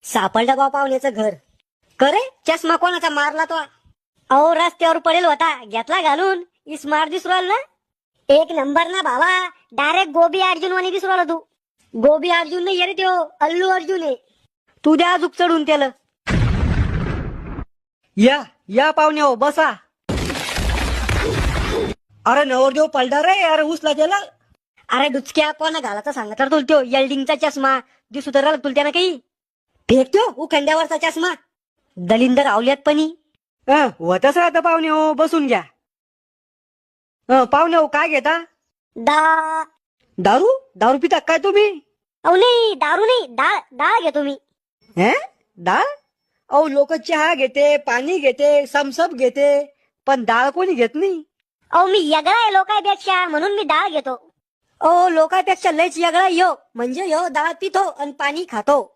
सापडलं बा पाहुण्याचं घर. करे चष्मा कोणाचा मारला तो? अहो रस्त्यावर पडेल होता, घेतला घालून. स्मार्ट दिसू राहिला ना. एक नंबर ना भावा. डायरेक्ट गोबी अर्जुन वाणी दिसू राहिला तू. गोबी अर्जुन नाही रे त्यो, अल्लू अर्जुन आहे. तू द्या अजूक चढून त्याला. या या पाहुणे हो बसा. अरे नवरदेव पलटा रे, अरे उचला त्याला. अरे डुचक्या कोणा घालाचा सांगा तर तुला त्यो येल्डिंगचा चष्मा दिसू तर राहिला तुला त्यानं काही. फेकतो उखंड्यावरचा चष्मा. दलिंदर आवल्यात पणी. होतच राहतं पाहुणे हो, बसून घ्या. पाहुणे हो काय घेता? दा दारू दारू पिता काय तुम्ही? अहो नाही दारू नाही, डाळ डाळ घेतो मी. हे डाळ? अहो लोक चहा घेते, पाणी घेते, समसप घेते, पण डाळ कोणी घेत नाही. अहो मी यगळा आहे लोकांपेक्षा, म्हणून मी डाळ घेतो. ओ लोकांपेक्षा लयच यगळा यो, म्हणजे यो डाळ पितो आणि पाणी खातो.